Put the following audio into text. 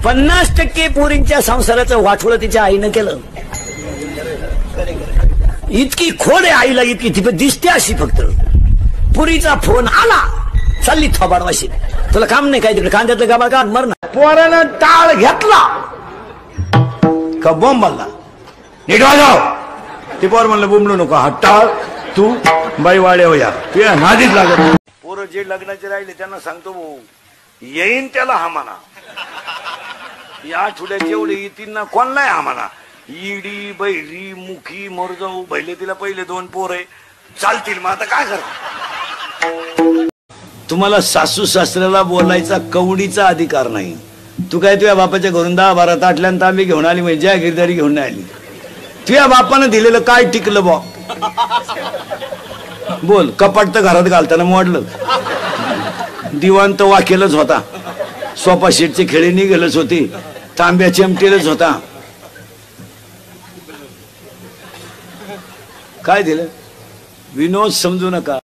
50% पोरींच्या संसाराचं वाटोळं तिच्या आईनं केलं. इतकी खोड आहे आईला, इतकी ती दिसते अशी. फक्त पुरीचा फोन आला, चालली थोबाडवाशी, तुला काम नाही काय तिकडे कांद्यातलं गाबा का मरणार. पोरानं टाळ घेतला का बॉम्ब मारला. नीट वाजव. ते पोर म्हणलं बुमलू नको, हा टाळ तू बाई वाड्या या तुझ्या नादीच लागत. पोरं जे लग्नाचे राहिले त्यांना सांगतो भाऊ, येईन त्याला हा म्हणा. या आठवड्यात जेवढे येतील ना कोणलाय हा म्हणा. इडी बैरी मुखी मोरजाऊ भैले, तिला पहिले 2 पोर आहे, चालतील. मग आता काय कर. तुम्हाला सासू सासऱ्याला बोलायचा कवडीचा अधिकार नाही. तू काय तुझ्या बापाच्या घरून 10-12 ताटल्यान तांबी घेऊन आली, म्हणजे ज्या गिरदारी घेऊन नाही आली. तुझ्या बापानं दिलेलं काय टिकलं बॉ. बोल. कपाट तर घरात घालताना मोडलं, दिवाण तर वाकेलच होता, सोफा सेटचे खेळी निघेलच होती, तांब्या चिमटेलच होता. काय दिलं. विनोद समजू नका.